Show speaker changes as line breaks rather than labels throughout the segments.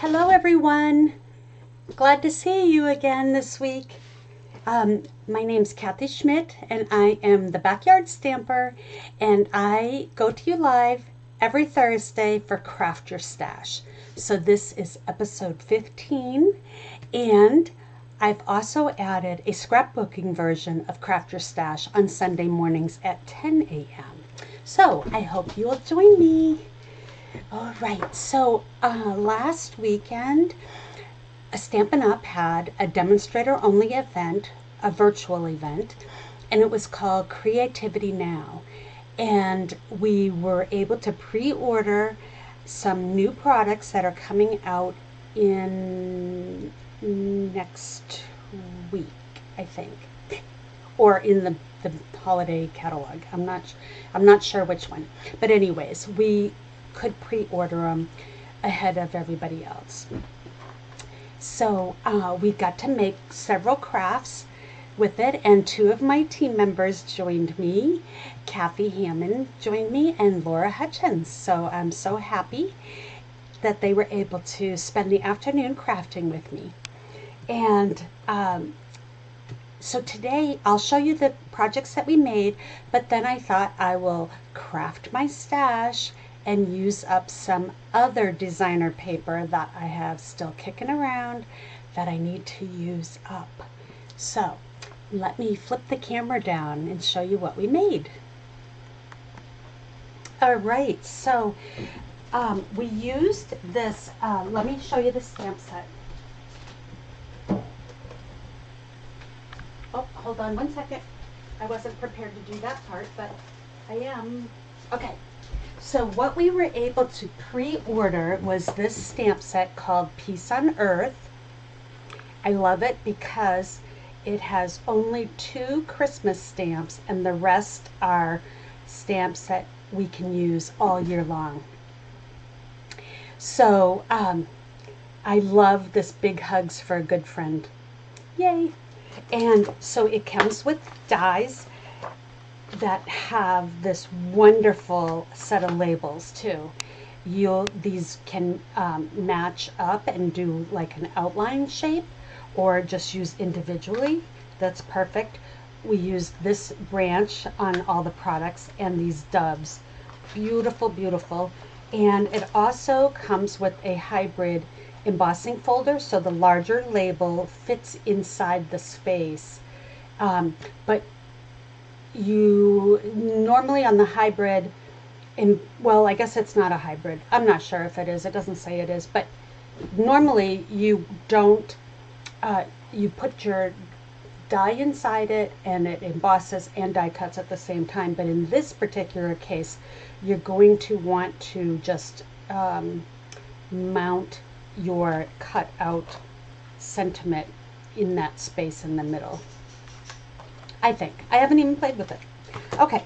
Hello everyone! Glad to see you again this week. My name's Kathy Schmitt and I am the Backyard Stamper, and I go to you live every Thursday for Craft Your Stash. So this is episode 15, and I've also added a scrapbooking version of Craft Your Stash on Sunday mornings at 10 a.m. So I hope you'll join me. All right, so last weekend, Stampin' Up! Had a demonstrator only event, a virtual event, and it was called Creativity Now. And we were able to pre-order some new products that are coming out in next week, I think, or in the holiday catalog. I'm not sure which one, but anyways, we could pre-order them ahead of everybody else. So we got to make several crafts with it, and two of my team members joined me. Kathy Hammond joined me and Laura Hutchins. So I'm so happy that they were able to spend the afternoon crafting with me. And so today I'll show you the projects that we made, but then I thought I will craft my stash and use up some other designer paper that I have still kicking around that I need to use up. So let me flip the camera down and show you what we made. All right, so we used this, let me show you the stamp set. Oh, hold on one second. I wasn't prepared to do that part, but I am. Okay. So what we were able to pre-order was this stamp set called Peace on Earth. I love it because it has only 2 Christmas stamps and the rest are stamps that we can use all year long. So I love this Big Hugs for a Good Friend. Yay! And so it comes with dies that have this wonderful set of labels too. These can match up and do like an outline shape, or just use individually. That's perfect. We used this branch on all the products and these doves. Beautiful, beautiful. And it also comes with a hybrid embossing folder, so the larger label fits inside the space. But you normally on the hybrid, well, I guess it's not a hybrid. I'm not sure if it is. It doesn't say it is, but normally you don't, you put your die inside it and it embosses and die cuts at the same time. But in this particular case, you're going to want to just mount your cut out sentiment in that space in the middle. I think. I haven't even played with it. Okay,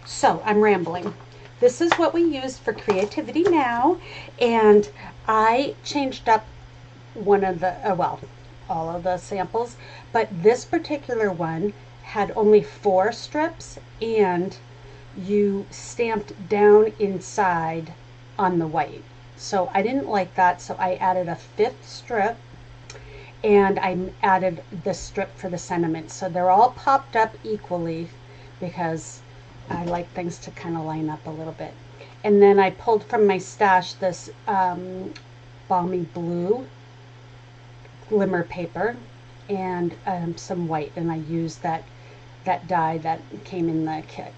so I'm rambling. This is what we used for Creativity Now, and I changed up one of the, well, all of the samples, but this particular one had only 4 strips, and you stamped down inside on the white. So I didn't like that, so I added a 5th strip, and I added the strip for the sentiment. So they're all popped up equally because I like things to kind of line up a little bit. And then I pulled from my stash this balmy blue glimmer paper and some white, and I used that die that came in the kit.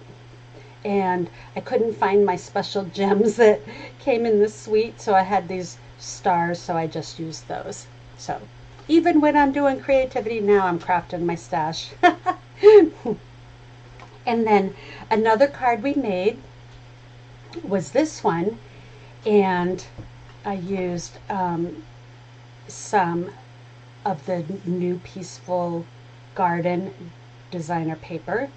And I couldn't find my special gems that came in the suite, so I had these stars, so I just used those. So even when I'm doing Creativity Now, I'm crafting my stash. And then another card we made was this one, and I used some of the new Peaceful Garden designer paper.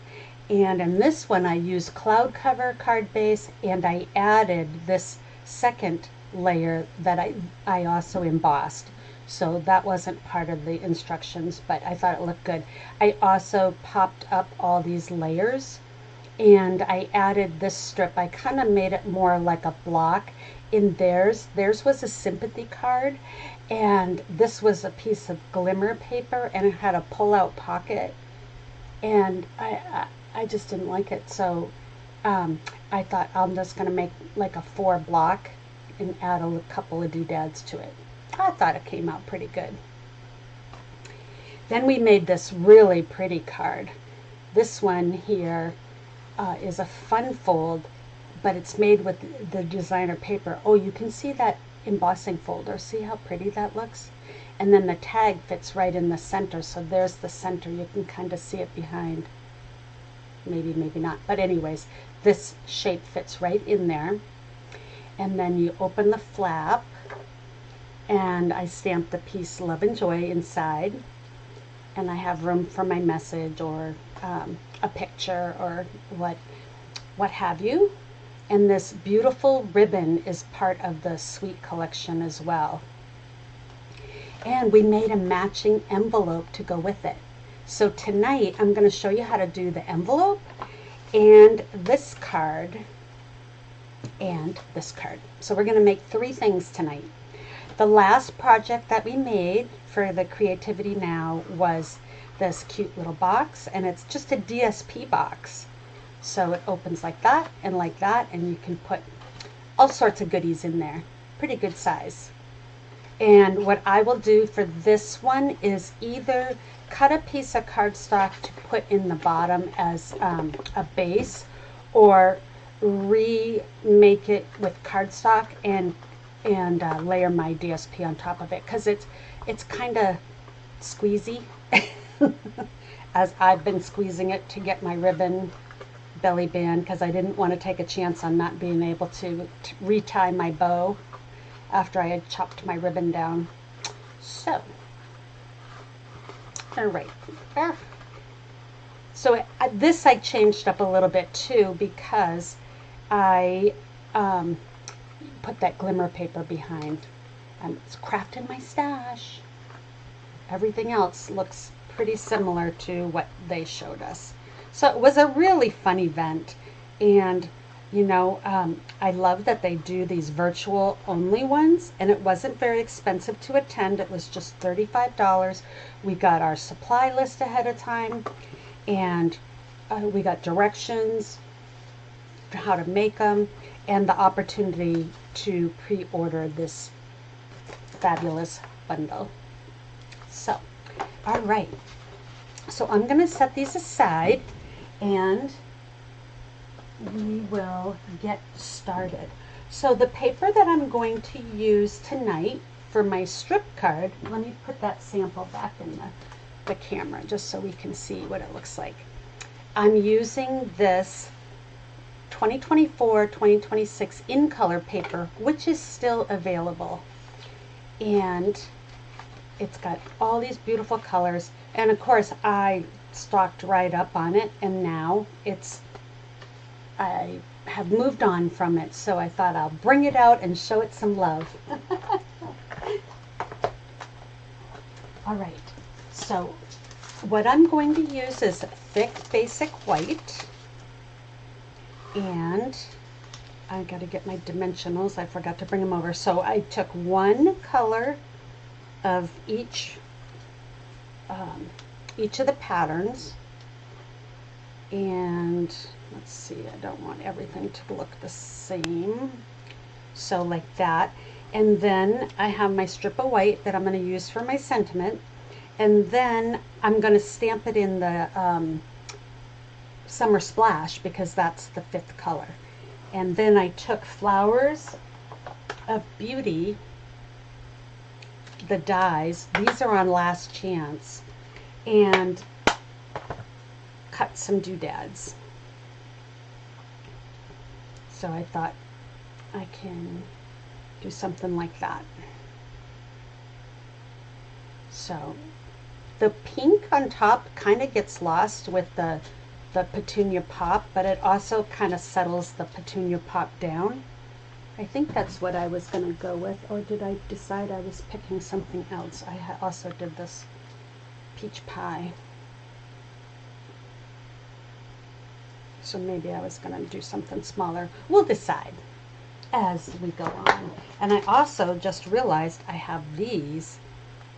And in this one, I used cloud cover card base, and I added this second layer that I also embossed. So that wasn't part of the instructions, but I thought it looked good. I also popped up all these layers and I added this strip. I kind of made it more like a block. In theirs was a sympathy card, and this was a piece of glimmer paper, and it had a pull-out pocket, and I just didn't like it, so I thought I'm just going to make like a 4 block and add a couple of doodads to it. I thought it came out pretty good. Then we made this really pretty card. This one here is a fun fold, but it's made with the designer paper. Oh, you can see that embossing folder. See how pretty that looks? And then the tag fits right in the center, so there's the center. You can kind of see it behind. Maybe, maybe not. But anyways, this shape fits right in there. And then you open the flap, and I stamped the piece Love and Joy inside. And I have room for my message or a picture or what have you. And this beautiful ribbon is part of the Sweet collection as well. And we made a matching envelope to go with it. So tonight I'm going to show you how to do the envelope and this card and this card. So we're going to make 3 things tonight. The last project that we made for the Creativity Now was this cute little box, and it's just a DSP box. So it opens like that, and you can put all sorts of goodies in there. Pretty good size. And what I will do for this one is either cut a piece of cardstock to put in the bottom as a base, or remake it with cardstock and layer my DSP on top of it, because it's kind of squeezy as I've been squeezing it to get my ribbon belly band, because I didn't want to take a chance on not being able to retie my bow after I had chopped my ribbon down. So, all right. So this I changed up a little bit too, because I put that glimmer paper behind. It's crafting my stash. Everything else looks pretty similar to what they showed us. So it was a really fun event, and you know, I love that they do these virtual only ones, and it wasn't very expensive to attend. It was just $35. We got our supply list ahead of time, and we got directions for how to make them, and the opportunity to pre-order this fabulous bundle. So, all right. So I'm going to set these aside, and we will get started. So the paper that I'm going to use tonight for my strip card, let me put that sample back in the camera just so we can see what it looks like. I'm using this 2024-2026 in color paper, which is still available, and it's got all these beautiful colors, and of course I stocked right up on it, and now I have moved on from it, so I thought I'll bring it out and show it some love. All right, so what I'm going to use is thick basic white, and I got to get my dimensionals. I forgot to bring them over. So I took 1 color of each of the patterns, and let's see, I don't want everything to look the same, so like that. And then I have my strip of white that I'm going to use for my sentiment, and then I'm going to stamp it in the Summer Splash, because that's the 5th color. And then I took Flowers of Beauty, the dies, these are on Last Chance, and cut some doodads. So I thought I can do something like that. So the pink on top kind of gets lost with the petunia pop, but it also kind of settles the petunia pop down. I think that's what I was going to go with, or did I decide I was picking something else? I also did this peach pie. So maybe I was going to do something smaller. We'll decide as we go on. And I also just realized I have these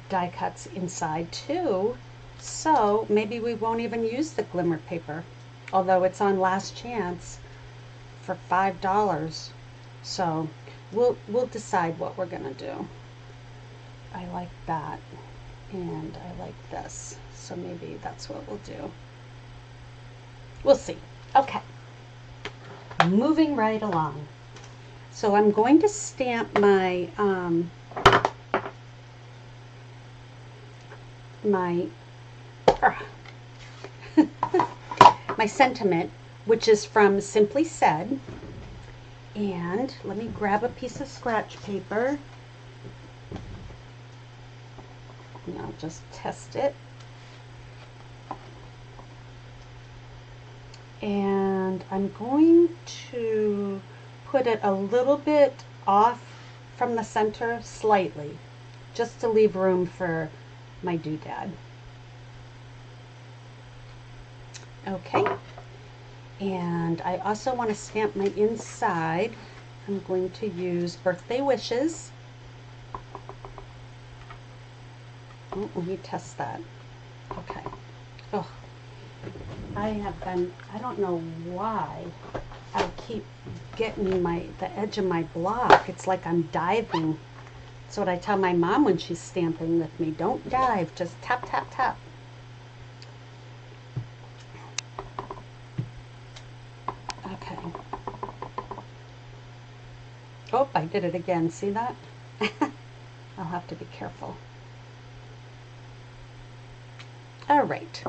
die cuts inside too. So maybe we won't even use the glimmer paper, although it's on last chance for $5. So we'll decide what we're gonna do. I like that, and I like this, so maybe that's what we'll do. We'll see. Okay, moving right along. So I'm going to stamp my my sentiment, which is from Simply Said. And let me grab a piece of scratch paper and I'll just test it. And I'm going to put it a little bit off from the center, slightly, just to leave room for my doodad. Okay, and I also want to stamp my inside. I'm going to use Birthday Wishes. Oh, let me test that. Okay. Oh, I don't know why I keep getting the edge of my block. It's like I'm diving. That's what I tell my mom when she's stamping with me. Don't dive, just tap, tap, tap. Okay. Oh, I did it again. See that? I'll have to be careful. All right.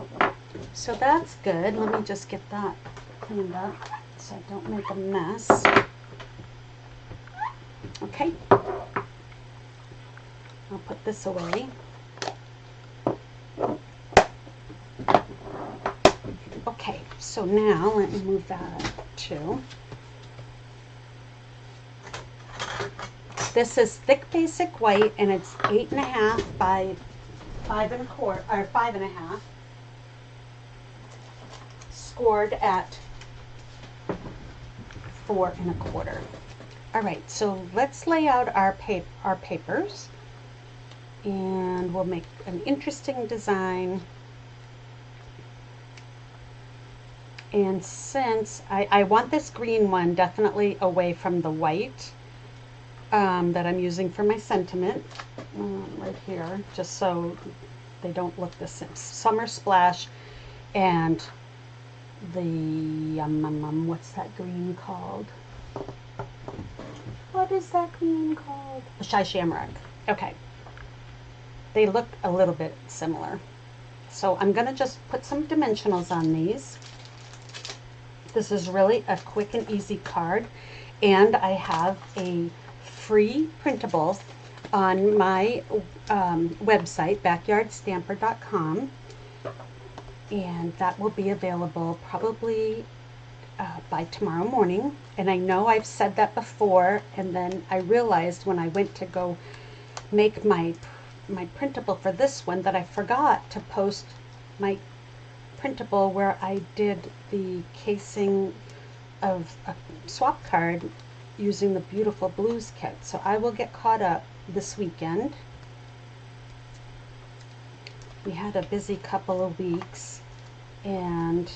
So that's good. Let me just get that cleaned up so I don't make a mess. Okay. I'll put this away. Okay, so now let me move that up too. This is thick basic white, and it's 8.5 by 5 1/4 or 5.5, scored at 4 1/4. All right, so let's lay out our papers, and we'll make an interesting design. And since I want this green one definitely away from the white that I'm using for my sentiment, right here, just so they don't look the same. Summer Splash and the, what's that green called? What is that green called? The Shy Shamrock. Okay. They look a little bit similar. So I'm going to just put some dimensionals on these. This is really a quick and easy card, and I have a free printable on my website, backyardstamper.com, and that will be available probably by tomorrow morning. And I know I've said that before, and then I realized when I went to go make my printable for this one that I forgot to post my printable where I did the casing of a swap card using the Beautiful Blues kit. So I will get caught up this weekend. We had a busy couple of weeks, and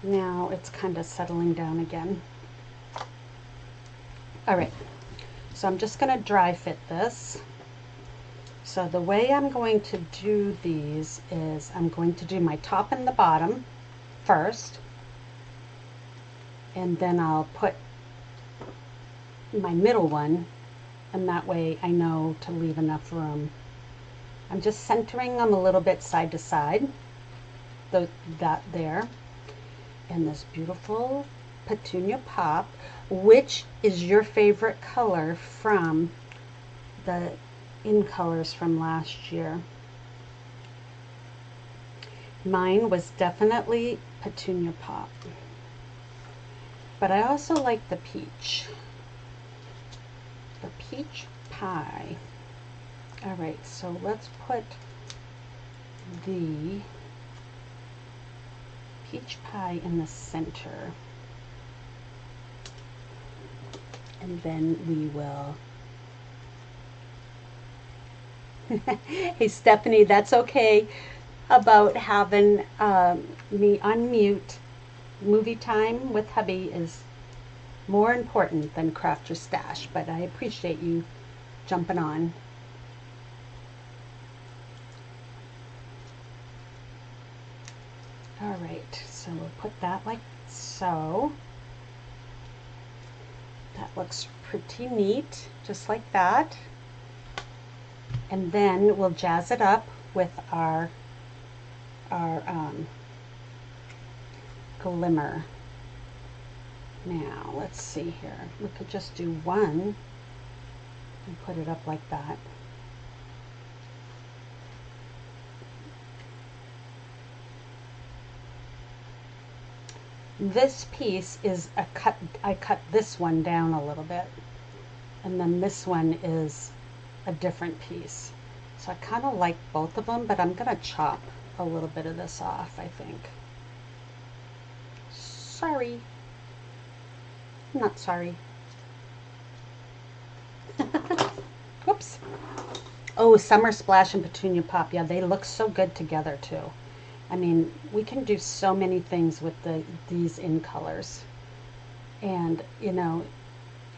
now it's kind of settling down again. All right, so I'm just going to dry fit this. So the way I'm going to do these is I'm going to do my top and the bottom first, and then I'll put my middle one, and that way I know to leave enough room. I'm just centering them a little bit side to side, that there, and this beautiful Petunia Pop, which is your favorite color from the in colors from last year. Mine was definitely Petunia Pop, but I also like the peach pie. All right, so let's put the peach pie in the center. And then we will... Hey Stephanie, that's okay about having me unmute. Movie time with hubby is more important than craft your stash, but I appreciate you jumping on. All right, so we'll put that like so. That looks pretty neat, just like that. And then we'll jazz it up with our glimmer. Now, let's see here. We could just do one and put it up like that. This piece is a cut. I cut this one down a little bit, and then this one is a different piece. So I kind of like both of them, but I'm gonna chop a little bit of this off, I think. Sorry. Not sorry. Whoops. Oh, Summer Splash and Petunia Pop. Yeah, they look so good together too. I mean, we can do so many things with these in colors. And, you know,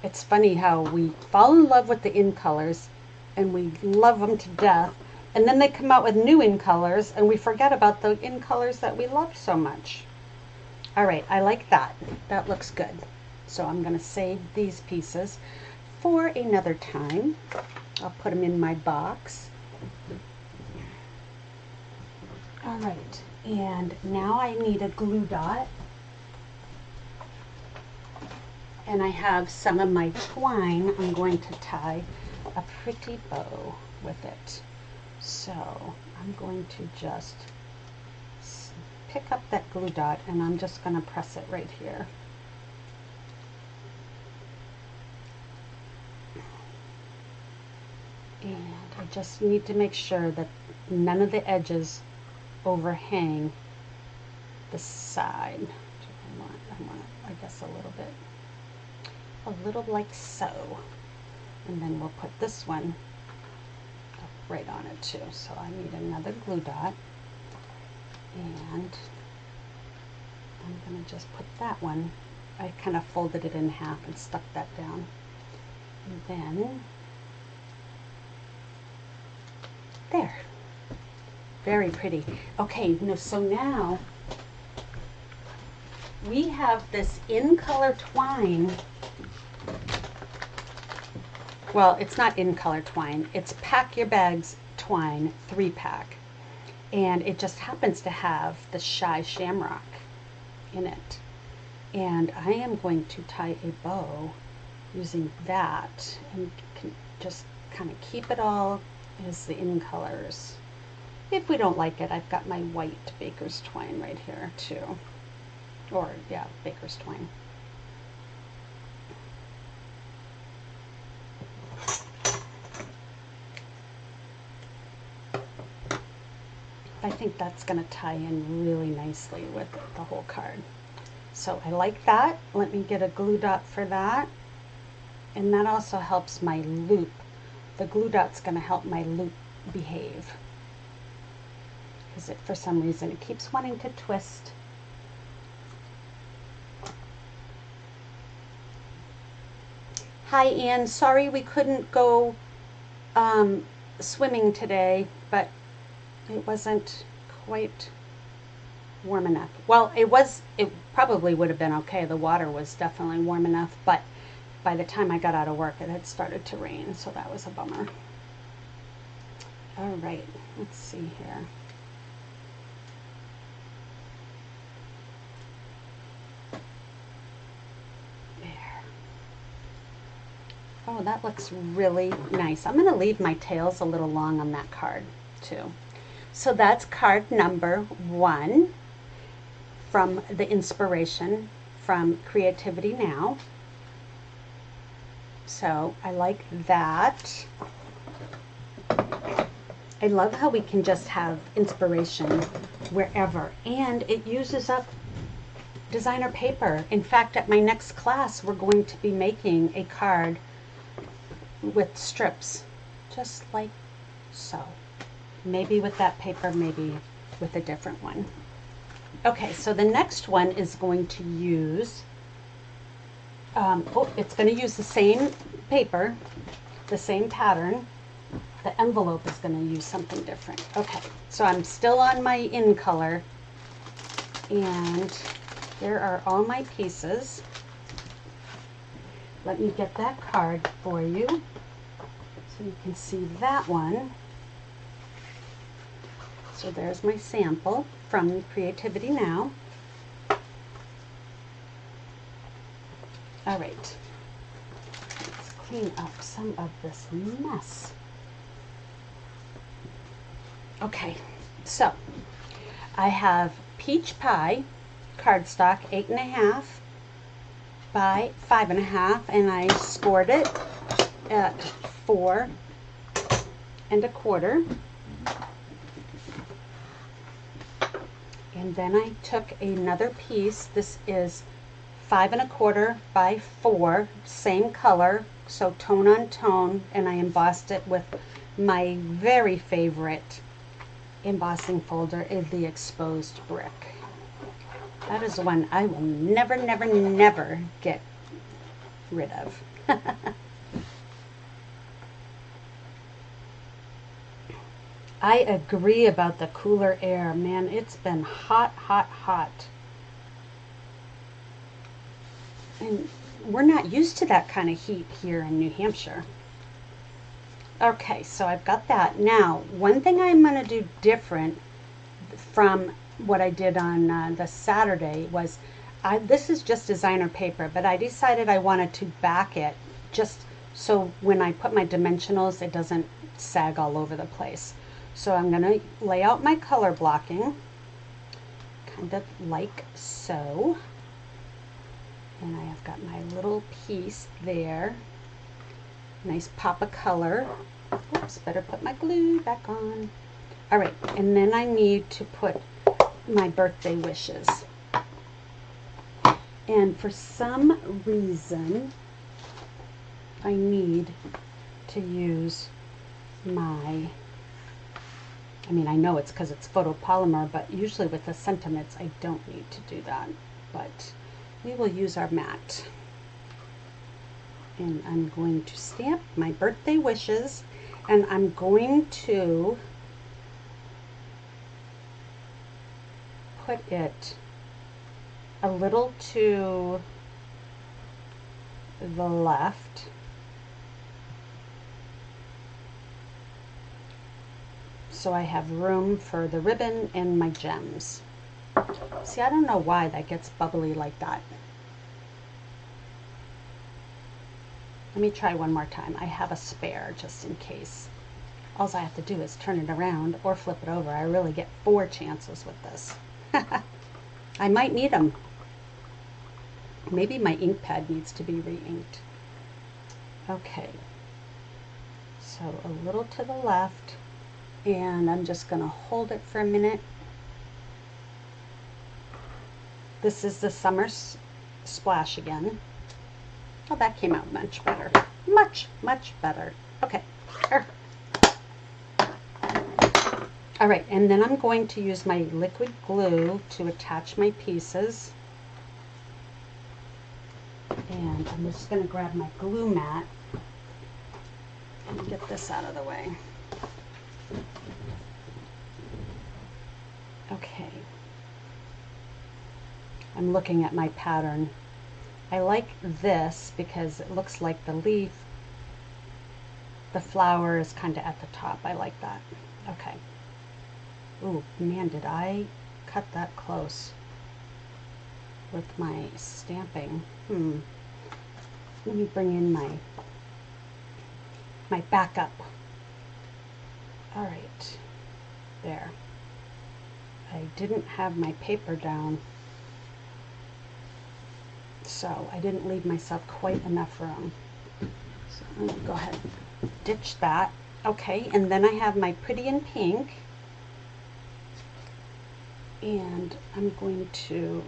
it's funny how we fall in love with the in colors and we love them to death. And then they come out with new in colors and we forget about the in colors that we love so much. All right, I like that. That looks good. So I'm going to save these pieces for another time. I'll put them in my box. All right, and now I need a glue dot. And I have some of my twine. I'm going to tie a pretty bow with it. So I'm going to just pick up that glue dot and I'm just going to press it right here. And I just need to make sure that none of the edges overhang the side. I want I guess a little like so. And then we'll put this one up right on it too. So I need another glue dot. And I'm going to just put that one. I kind of folded it in half and stuck that down. And then there. Very pretty. Okay, so now we have this in color twine. Well, it's not in color twine. It's Pack Your Bags twine 3-pack. And it just happens to have the Shy Shamrock in it. And I am going to tie a bow using that and can just kind of keep it all as the in colors. If we don't like it, I've got my white baker's twine right here too. Or yeah, baker's twine. I think that's going to tie in really nicely with the whole card. So I like that. Let me get a glue dot for that. And that also helps my loop. The glue dot's going to help my loop behave. Because for some reason it keeps wanting to twist. Hi Ann, sorry we couldn't go swimming today, but it wasn't quite warm enough. Well, it probably would have been okay. The water was definitely warm enough, but by the time I got out of work, it had started to rain, so that was a bummer. All right, let's see here. There. Oh, that looks really nice. I'm going to leave my tails a little long on that card, too. So that's card number 1 from the inspiration from Creativity Now. So I like that. I love how we can just have inspiration wherever, and it uses up designer paper. In fact, at my next class, we're going to be making a card with strips, just like so. Maybe with that paper, maybe with a different one. Okay, so the next one is going to use, it's going to use the same paper, the same pattern. The envelope is going to use something different. Okay, so I'm still on my in color, and there are all my pieces. Let me get that card for you so you can see that one. So there's my sample from Creativity Now. All right, let's clean up some of this mess. Okay, so I have Peach Pie cardstock, 8.5 by 5.5, and I scored it at 4 1/4. And then I took another piece. This is 5 1/4 by 4, same color, so tone on tone, and I embossed it with my very favorite embossing folder, is the exposed brick. That is one I will never, never, never get rid of. I agree about the cooler air. Man, it's been hot, hot, hot. And we're not used to that kind of heat here in New Hampshire. Okay, so I've got that. Now, one thing I'm going to do different from what I did on the Saturday was, this is just designer paper, but I decided I wanted to back it just so when I put my dimensionals, it doesn't sag all over the place. So I'm going to lay out my color blocking, kind of like so. And I have got my little piece there. Nice pop of color. Oops, better put my glue back on. All right, and then I need to put my birthday wishes. And for some reason, I need to use my, I know it's because it's photopolymer, but usually with the sentiments, I don't need to do that. But we will use our mat. And I'm going to stamp my birthday wishes, and I'm going to put it a little to the left. So I have room for the ribbon and my gems. See, I don't know why that gets bubbly like that. Let me try one more time. I have a spare just in case. All I have to do is turn it around or flip it over. I really get 4 chances with this. I might need them. Maybe my ink pad needs to be re-inked. Okay. So a little to the left, and I'm just going to hold it for a minute. This is the summer splash again. Oh, that came out much better. Much, much better. Okay. All right, and then I'm going to use my liquid glue to attach my pieces. And I'm just going to grab my glue mat and get this out of the way. Okay. I'm looking at my pattern. I like this because it looks like the leaf, the flower is kind of at the top. I like that. Okay. Ooh, man, did I cut that close with my stamping? Let me bring in my backup. All right, there. I didn't have my paper down, so I didn't leave myself quite enough room. So I'm going to go ahead and ditch that. Okay, and then I have my Pretty in Pink, and I'm going to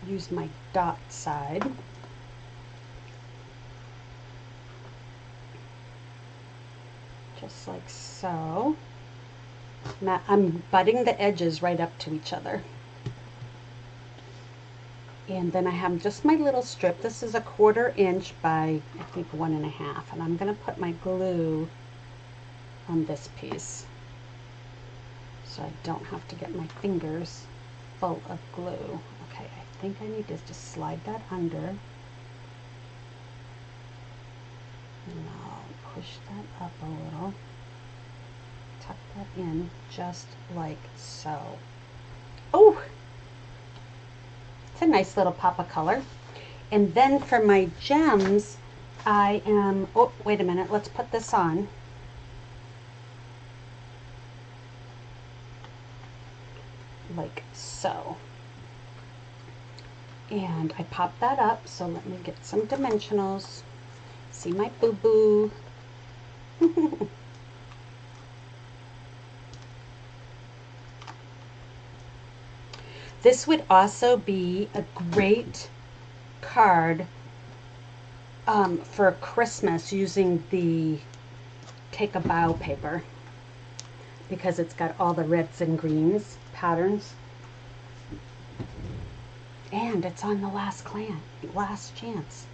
use my dot side. Just like so. Now I'm butting the edges right up to each other. And then I have just my little strip. This is a 1/4 inch by, I think, 1.5. And I'm going to put my glue on this piece, so I don't have to get my fingers full of glue. Okay, I think I need to just slide that under. And I'll push that up a little. Tuck that in just like so. Oh! It's a nice little pop of color. And then for my gems, I am, oh, wait a minute, let's put this on. Like so. And I pop that up, so let me get some dimensionals. See my boo-boo. This would also be a great card for Christmas using the Take a Bow paper, because it's got all the reds and greens patterns. And it's on the last chance.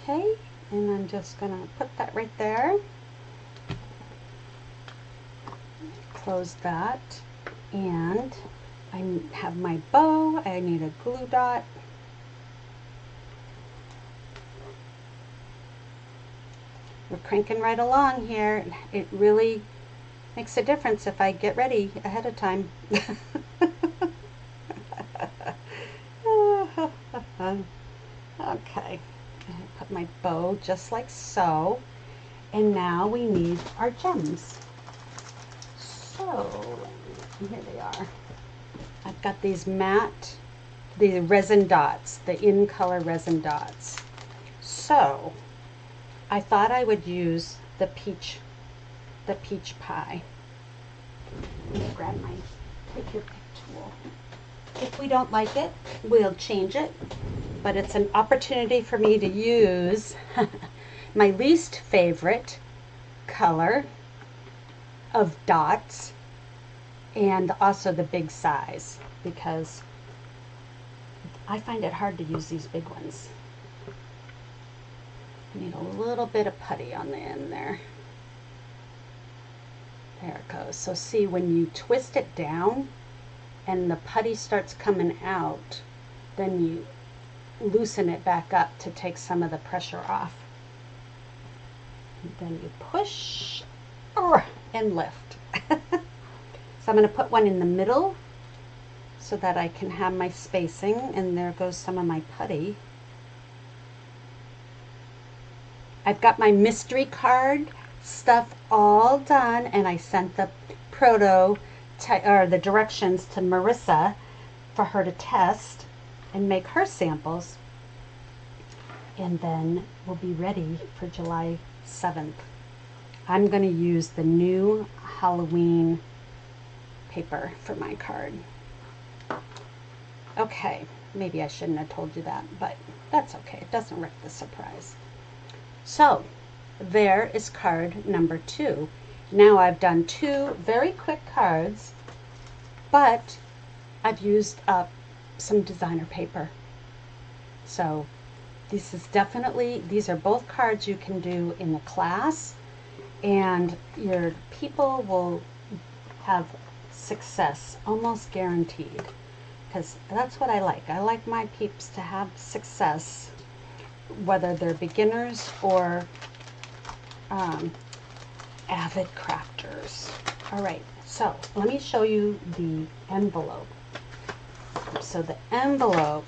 Okay, and I'm just going to put that right there. Close that. And I have my bow. I need a glue dot. We're cranking right along here. It really makes a difference if I get ready ahead of time. Okay, put my bow just like so. And now we need our gems. So, here they are. I've got these matte, the resin dots, the in color resin dots. So, I thought I would use the peach pie. Let me grab my take your pick tool. If we don't like it, we'll change it. But it's an opportunity for me to use my least favorite color of dots, and also the big size, because I find it hard to use these big ones. I need a little bit of putty on the end there. There it goes. So see, when you twist it down and the putty starts coming out, then you loosen it back up to take some of the pressure off. And then you push and lift. So I'm going to put one in the middle so that I can have my spacing, and there goes some of my putty. I've got my mystery card stuff all done, and I sent the the directions to Marissa for her to test and make her samples, and then we'll be ready for July 7th. I'm going to use the new Halloween paper for my card. Okay, maybe I shouldn't have told you that, but that's okay. It doesn't wreck the surprise. So, there is card number 2. Now I've done 2 very quick cards, but I've used up some designer paper. So, this is definitely, these are both cards you can do in the class, and your people will have success, almost guaranteed, because that's what I like. I like my peeps to have success, whether they're beginners or avid crafters. All right, so let me show you the envelope. So the envelope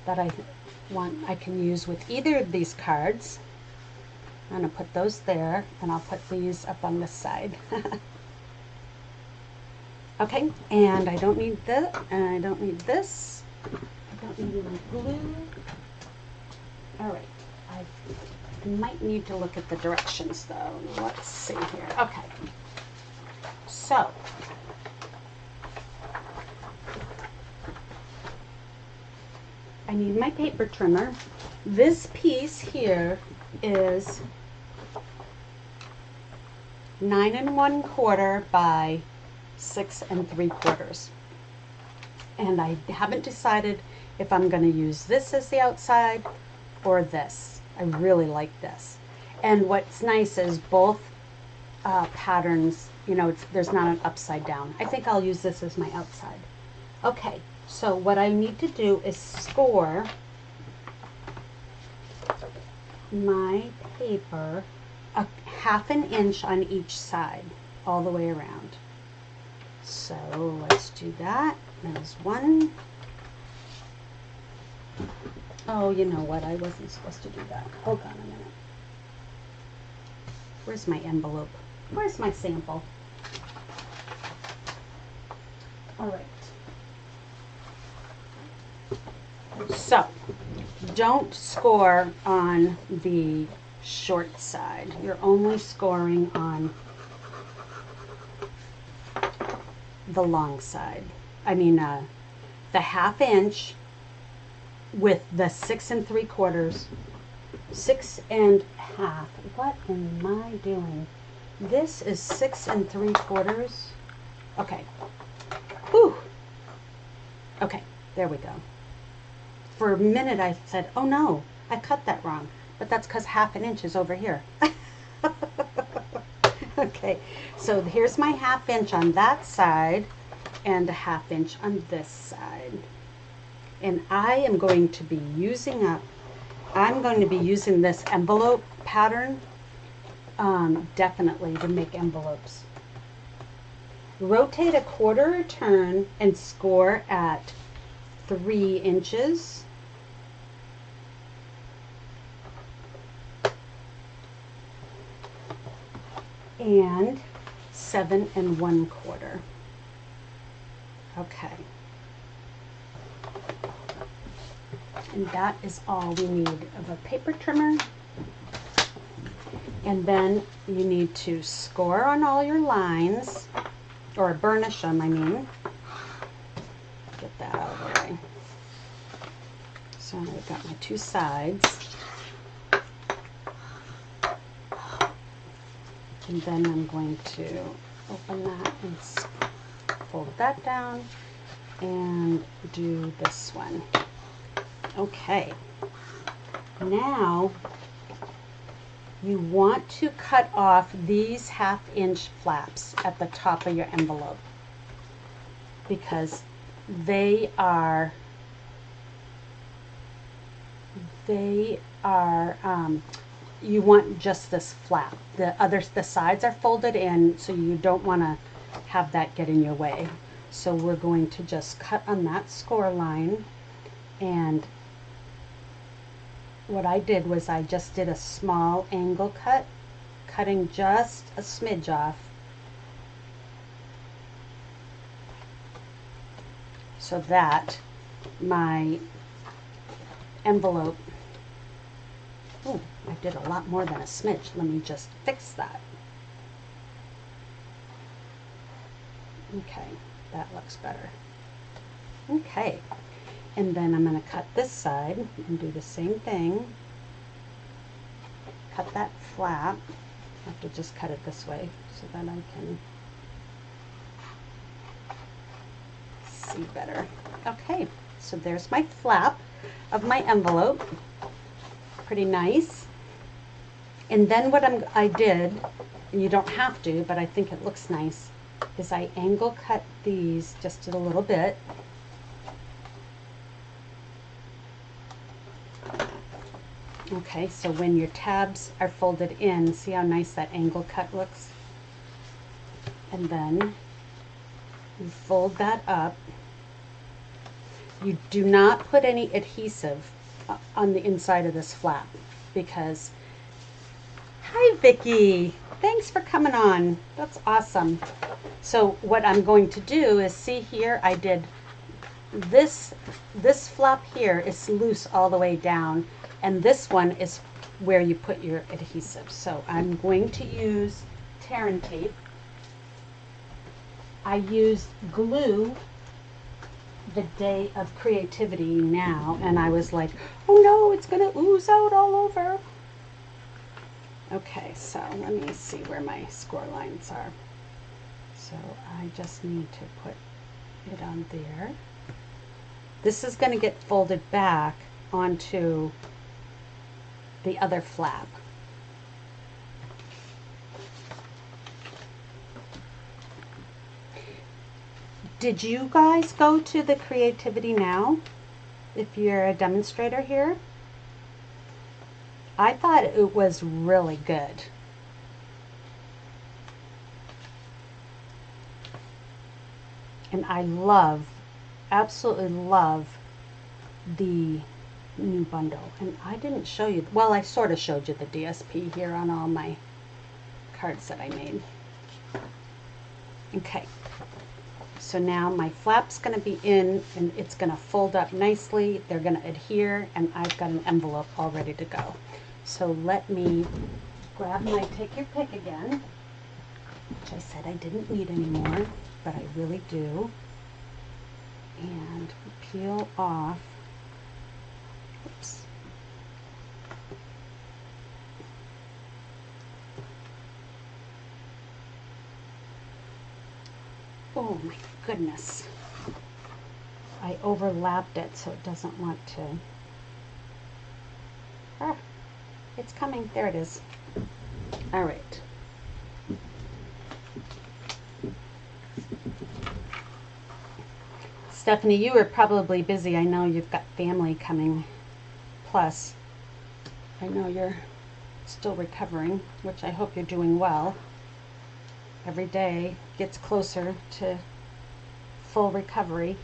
that I can use with either of these cards. I'm going to put those there, and I'll put these up on this side. Okay, and I don't need this, and I don't need this. I don't need any glue. All right, I might need to look at the directions though. Let's see here. Okay, so I need my paper trimmer. This piece here is 9 1/4 by 6 3/4. And I haven't decided if I'm going to use this as the outside or this. I really like this. And what's nice is both patterns, you know, there's not an upside down. I think I'll use this as my outside. Okay, so what I need to do is score my paper a 1/2 inch on each side, all the way around. So let's do that. There's one. Oh, you know what? I wasn't supposed to do that. Hold on a minute. Where's my envelope? Where's my sample? All right. So, don't score on the short side. You're only scoring on the long side. I mean, the 1/2 inch with the 6 3/4, 6 1/2. What am I doing? This is 6 3/4. Okay. Whew. Okay, there we go. For a minute I said, oh no, I cut that wrong. But that's because 1/2 inch is over here. Okay, so here's my 1/2 inch on that side and a 1/2 inch on this side. And I am going to be using this envelope pattern definitely to make envelopes. Rotate a 1/4 turn and score at 3 inches. And 7 1/4. Okay. And that is all we need of a paper trimmer. And then you need to score on all your lines, or burnish them, I mean. Get that out of the way. So I've got my 2 sides. And then I'm going to open that and fold that down and do this one. Okay. Now you want to cut off these 1/2 inch flaps at the top of your envelope because they are you want just this flap. The sides are folded in, so you don't want to have that get in your way. So we're going to just cut on that score line, and what I did was I just did a small angle cut, cutting just a smidge off, so that my envelope, oh, I did a lot more than a smidge. Let me just fix that. Okay, that looks better. Okay, and then I'm going to cut this side and do the same thing. Cut that flap. I have to just cut it this way so that I can see better. Okay, so there's my flap of my envelope. Pretty nice. And then what I did, and you don't have to, but I think it looks nice, is I angle cut these just a little bit. Okay, so when your tabs are folded in, see how nice that angle cut looks? And then you fold that up. You do not put any adhesive on the inside of this flap because, hi Vicki, thanks for coming on. That's awesome. So what I'm going to do is, see here, I did this flap here is loose all the way down, and this one is where you put your adhesive. So I'm going to use tear and tape. I used glue the day of creativity now, and I was like, oh no, it's gonna ooze out all over. Okay, so let me see where my score lines are. So I just need to put it on there. This is going to get folded back onto the other flap. Did you guys go to the Creativity Now if you're a demonstrator here? I thought it was really good. And I love, absolutely love the new bundle. And I didn't show you, well, I sort of showed you the DSP here on all my cards that I made. Okay, so now my flap's going to be in, and it's going to fold up nicely. They're going to adhere, and I've got an envelope all ready to go. So let me grab my take your pick again, which I said I didn't need anymore, but I really do. And peel off. Oops. Oh my goodness. I overlapped it so it doesn't want to. Ah, it's coming. There it is. All right. Stephanie, you are probably busy. I know you've got family coming. Plus, I know you're still recovering, which I hope you're doing well. Every day gets closer to full recovery.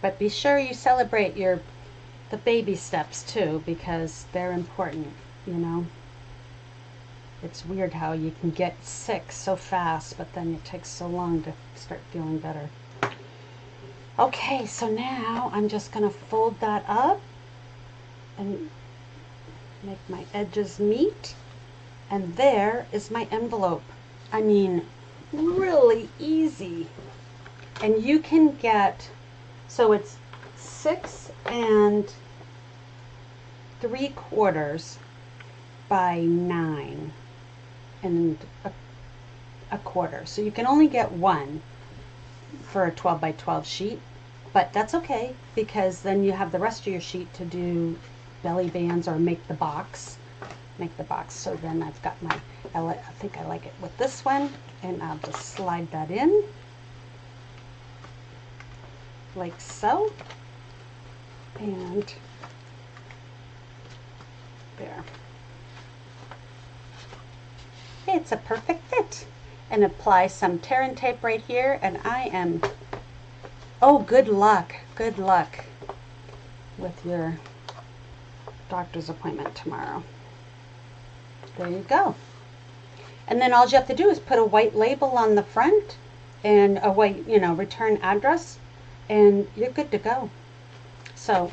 But be sure you celebrate the baby steps too, because they're important, you know. It's weird how you can get sick so fast, but then it takes so long to start feeling better. Okay, so now I'm just going to fold that up and make my edges meet. And there is my envelope. I mean, really easy. And you can get, so it's 6 3/4 by 9 1/4. So you can only get one for a 12 by 12 sheet, but that's okay, because then you have the rest of your sheet to do belly bands or make the box. So then I've got my, I think I like it with this one, and I'll just slide that in like so, and there. It's a perfect fit. And apply some tear and tape right here, and I am, oh, good luck with your doctor's appointment tomorrow. There you go. And then all you have to do is put a white label on the front and a white, you know, return address, and you're good to go. So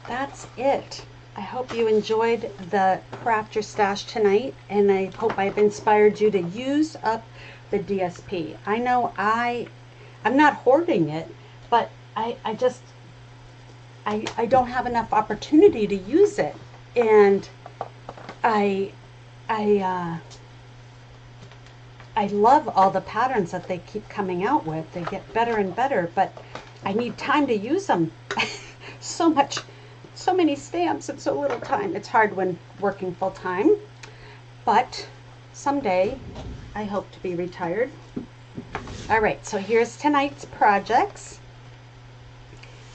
that's it. I hope you enjoyed the Craft Your Stash tonight, and I hope I've inspired you to use up the DSP. I know I'm not hoarding it, but I don't have enough opportunity to use it, and I love all the patterns that they keep coming out with. They get better and better, but I need time to use them. So many stamps and so little time. It's hard when working full time, but someday I hope to be retired. All right, so here's tonight's projects,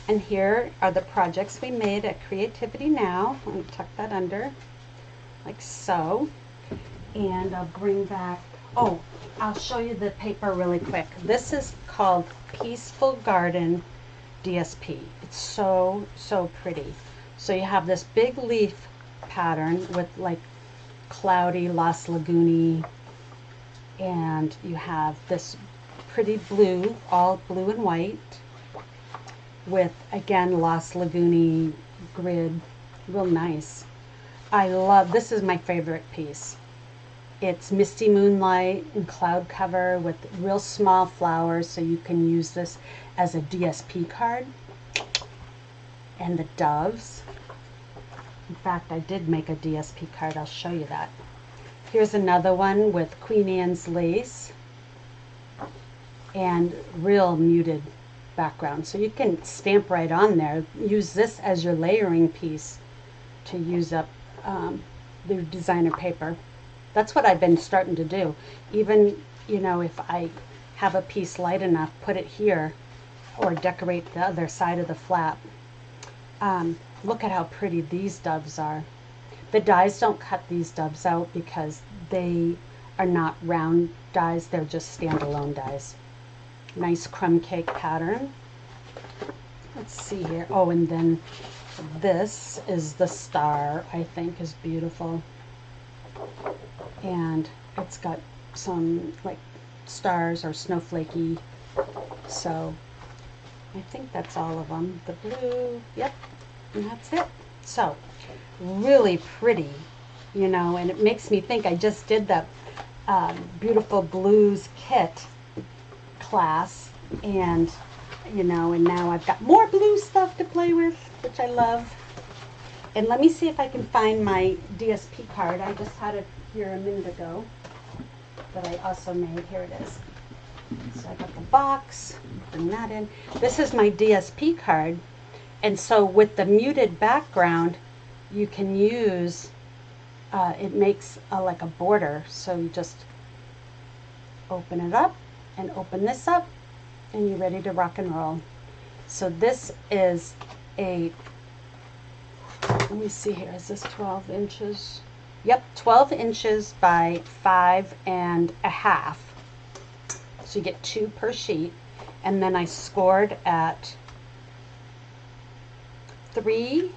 and here are the projects we made at Creativity Now. Let me tuck that under like so, and I'll bring back, oh, I'll show you the paper really quick. This is called Peaceful Garden DSP. It's so pretty. So you have this big leaf pattern with like cloudy Las Laguni, and you have this pretty blue, all blue and white, with again Las Laguni grid. Real nice. I love, this is my favorite piece. It's Misty Moonlight and Cloud Cover with real small flowers, so you can use this as a DSP card. And the doves. In fact, I did make a DSP card. I'll show you that. Here's another one with Queen Anne's lace and real muted background. So you can stamp right on there. Use this as your layering piece to use up the designer paper. That's what I've been starting to do. Even, you know, if I have a piece light enough, put it here or decorate the other side of the flap. Look at how pretty these doves are. The dies don't cut these doves out because they are not round dies, they're just standalone dies. Nice crumb cake pattern. Let's see here. Oh, and then this is the star, I think is beautiful. And it's got some like stars or snowflakey. So I think that's all of them. The blue, yep, and that's it. So really pretty, you know, and it makes me think I just did that beautiful blues kit class, and you know, and now I've got more blue stuff to play with, which I love. And let me see if I can find my DSP card. I just had it here a minute ago that I also made. Here it is. So I got the box, bring that in. This is my DSP card, and so with the muted background you can use it makes like a border, so you just open it up and open this up and you're ready to rock and roll. So this is a, let me see here, is this 12 inches? Yep, 12 inches by 5.5. So you get 2 per sheet, and then I scored at 3,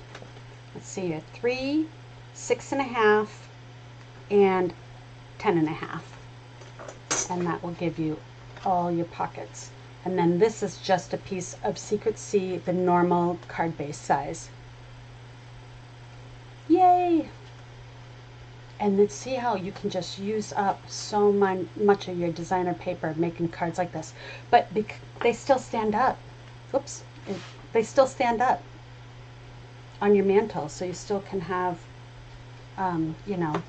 let's see here, 3, 6.5, and 10.5, and that will give you all your pockets. And then this is just a piece of Secret C, the normal card base size. Yay! And then see how you can just use up so much of your designer paper making cards like this. But they still stand up. Oops. They still stand up on your mantle, so you still can have, you know,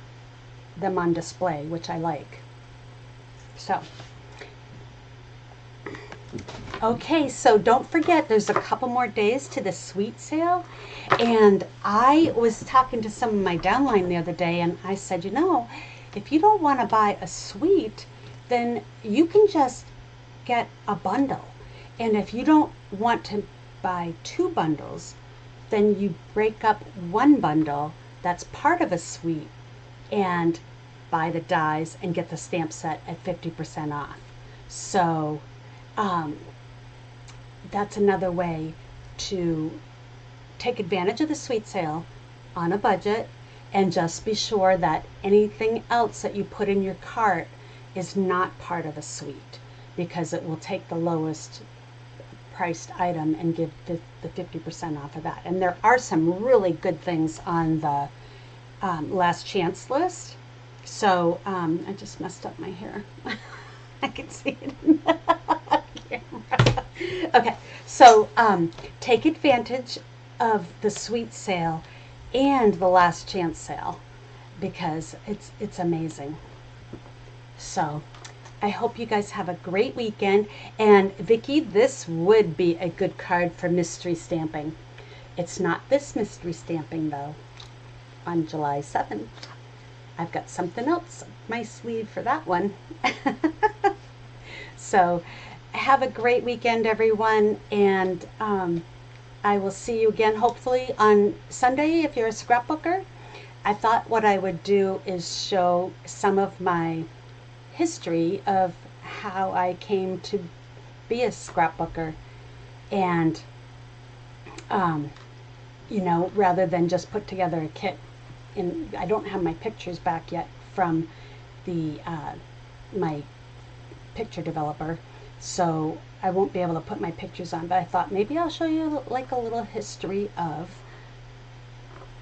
them on display, which I like. So, okay, so don't forget there's a couple more days to the suite sale, and I was talking to some of my downline the other day, and I said, you know, if you don't want to buy a suite, then you can just get a bundle, and if you don't want to buy 2 bundles, then you break up 1 bundle that's part of a suite and buy the dies and get the stamp set at 50% off. So that's another way to take advantage of the suite sale on a budget, and just be sure that anything else that you put in your cart is not part of a suite, because it will take the lowest priced item and give the 50% off of that. And there are some really good things on the last chance list. So I just messed up my hair. I can see it in the camera. Okay, so take advantage of the suite sale and the last chance sale, because it's amazing. So I hope you guys have a great weekend. And Vicki, this would be a good card for mystery stamping. It's not this mystery stamping though. On July 7th, I've got something else up my sleeve for that one. So have a great weekend, everyone, and I will see you again hopefully on Sunday if you're a scrapbooker. I thought what I would do is show some of my history of how I came to be a scrapbooker, and you know, rather than just put together a kit. And I don't have my pictures back yet from the my picture developer, so I won't be able to put my pictures on, but I thought maybe I'll show you like a little history of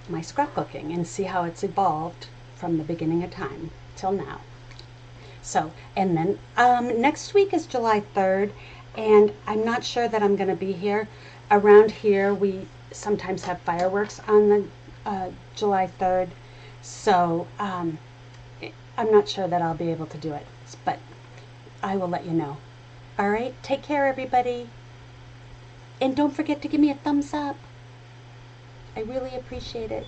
my scrapbooking and see how it's evolved from the beginning of time. till now. So, and then next week is July 3rd, and I'm not sure that I'm going to be here. Around here, we sometimes have fireworks on the July 3rd, so I'm not sure that I'll be able to do it, but I will let you know. All right, take care, everybody. And don't forget to give me a thumbs up. I really appreciate it.